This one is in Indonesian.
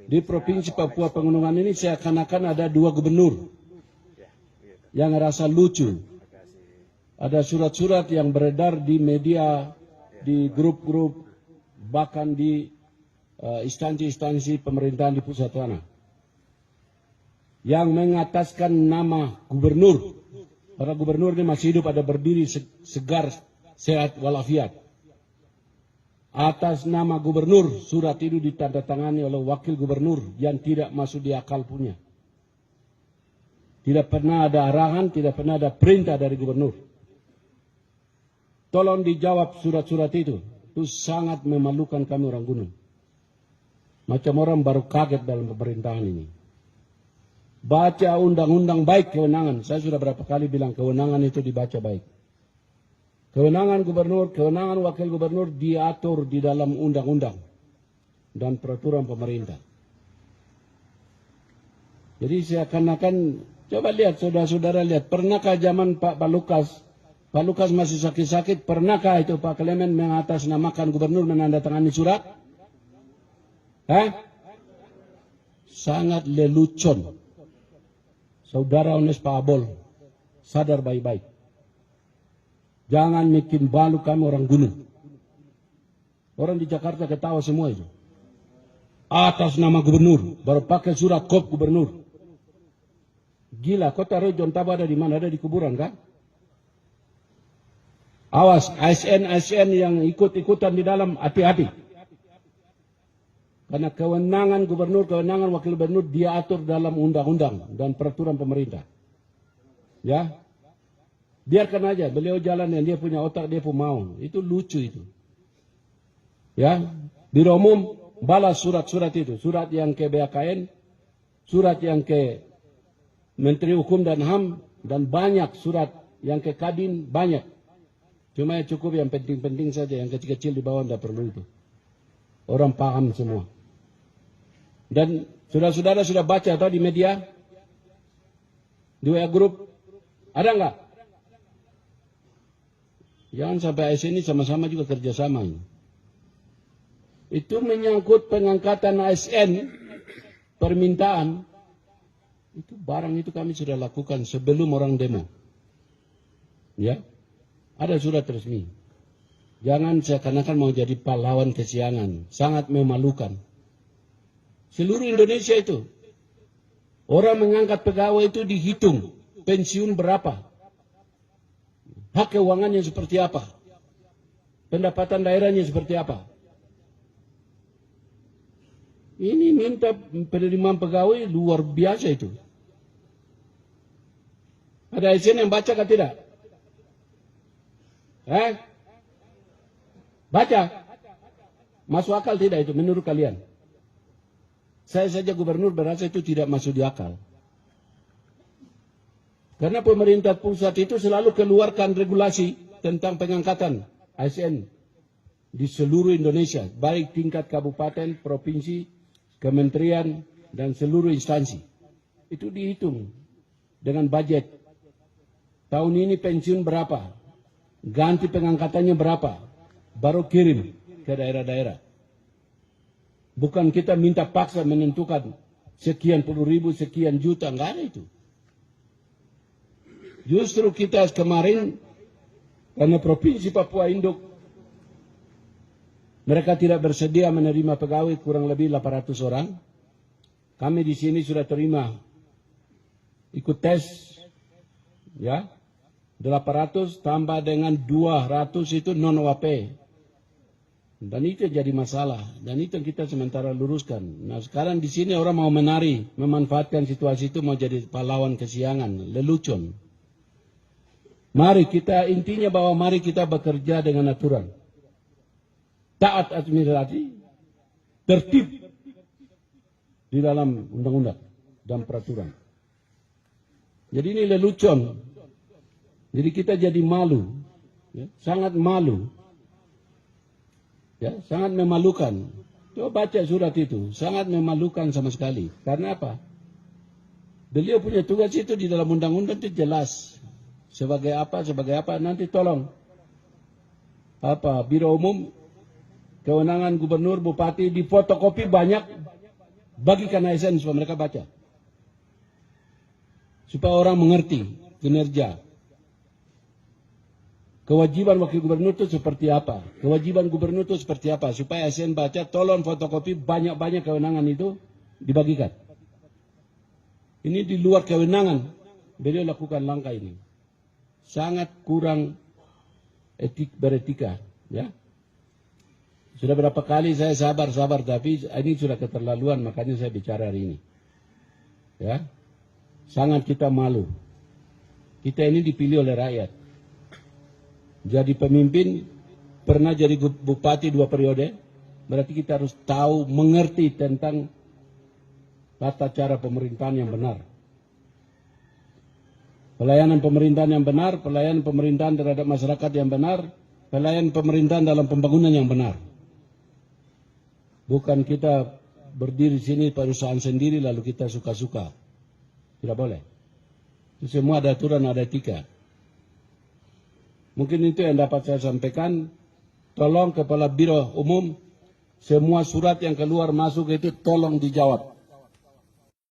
Di Provinsi Papua Pegunungan ini seakan-akan ada 2 gubernur yang rasa lucu. Ada surat-surat yang beredar di media, di grup-grup, bahkan di instansi-instansi pemerintahan di pusat sana, yang mengataskan nama gubernur. Para gubernur ini masih hidup, ada berdiri segar, sehat walafiat. Atas nama gubernur, surat itu ditandatangani oleh wakil gubernur yang tidak masuk di akal punya. Tidak pernah ada arahan, tidak pernah ada perintah dari gubernur. Tolong dijawab surat-surat itu. Itu sangat memalukan kami orang gunung. Macam orang baru kaget dalam pemerintahan ini. Baca undang-undang baik kewenangan. Saya sudah berapa kali bilang kewenangan itu dibaca baik. Kewenangan gubernur, kewenangan wakil gubernur diatur di dalam undang-undang dan peraturan pemerintah. Jadi seakan-akan, coba lihat saudara-saudara lihat, pernahkah zaman Pak Lukas masih sakit-sakit, pernahkah itu Pak Clement mengatasnamakan gubernur menandatangani surat? Sangat lelucon. Saudara Ones Pak Abol, sadar baik-baik. Jangan bikin malu kami orang gunung. Orang di Jakarta ketawa semua itu. Atas nama gubernur, baru pakai surat kop gubernur. Gila, kau taruh John Taba ada di mana? Ada di kuburan kan? Awas, ASN yang ikut-ikutan di dalam, hati-hati. Karena kewenangan gubernur, kewenangan wakil gubernur diatur dalam undang-undang dan peraturan pemerintah. Ya, biarkan aja, beliau jalan yang dia punya otak, dia pun mau. Itu lucu itu. Ya, Biro Umum balas surat-surat itu. Surat yang ke BKN, surat yang ke Menteri Hukum dan HAM, dan banyak surat yang ke Kadin, banyak. Cuma cukup yang penting-penting saja, yang kecil-kecil di bawah tidak perlu itu. Orang paham semua. Dan saudara-saudara sudah baca atau di media? Di WA Group? Ada enggak? Jangan sampai ASN ini sama-sama juga kerjasama ini. Itu menyangkut pengangkatan ASN, permintaan. Itu barang itu kami sudah lakukan sebelum orang demo. Ya, ada surat resmi. Jangan seakan-akan mau jadi pahlawan kesiangan. Sangat memalukan. Seluruh Indonesia itu. Orang mengangkat pegawai itu dihitung. Pensiun berapa. Hak keuangannya seperti apa. Pendapatan daerahnya seperti apa. Ini minta penerimaan pegawai luar biasa itu. Ada ASN yang baca atau tidak? Baca. Masuk akal tidak itu menurut kalian? Saya saja gubernur berasa itu tidak masuk di akal. Karena pemerintah pusat itu selalu keluarkan regulasi tentang pengangkatan ASN di seluruh Indonesia. Baik tingkat kabupaten, provinsi, kementerian, dan seluruh instansi. Itu dihitung dengan budget. Tahun ini pensiun berapa? Ganti pengangkatannya berapa? Baru kirim ke daerah-daerah. Bukan kita minta paksa menentukan sekian puluh ribu, sekian juta. Enggak ada itu. Justru kita kemarin, karena Provinsi Papua Induk, mereka tidak bersedia menerima pegawai kurang lebih 800 orang. Kami di sini sudah terima ikut tes, ya, 800 tambah dengan 200 itu non-OAP. Dan itu jadi masalah. Dan itu yang kita sementara luruskan. Nah sekarang di sini orang mau menari, memanfaatkan situasi itu mau jadi pahlawan kesiangan, lelucon. Mari kita, intinya bahwa mari kita bekerja dengan aturan. Taat administrasi, tertib di dalam undang-undang dan peraturan. Jadi ini lelucon. Jadi kita jadi malu, ya, sangat malu. Ya, sangat memalukan. Coba baca surat itu, sangat memalukan sama sekali. Karena apa? Beliau punya tugas itu di dalam undang-undang itu jelas. Sebagai apa, nanti tolong. Biro Umum, kewenangan gubernur, bupati, di fotokopi banyak. Bagikan ASN supaya mereka baca. Supaya orang mengerti kinerja. Kewajiban wakil gubernur itu seperti apa? Kewajiban gubernur itu seperti apa? Supaya ASN baca, tolong fotokopi banyak-banyak kewenangan itu dibagikan. Ini di luar kewenangan. Beliau lakukan langkah ini. Sangat kurang beretika. Ya. Sudah berapa kali saya sabar, tapi ini sudah keterlaluan, makanya saya bicara hari ini. Ya. Sangat kita malu. Kita ini dipilih oleh rakyat. Jadi pemimpin, pernah jadi bupati 2 periode, berarti kita harus tahu, mengerti tentang tata cara pemerintahan yang benar. Pelayanan pemerintahan yang benar, pelayanan pemerintahan terhadap masyarakat yang benar, pelayanan pemerintahan dalam pembangunan yang benar. Bukan kita berdiri di sini perusahaan sendiri lalu kita suka-suka. Tidak boleh. Itu semua ada aturan, ada etika. Mungkin itu yang dapat saya sampaikan. Tolong Kepala Biro Umum, semua surat yang keluar masuk itu tolong dijawab.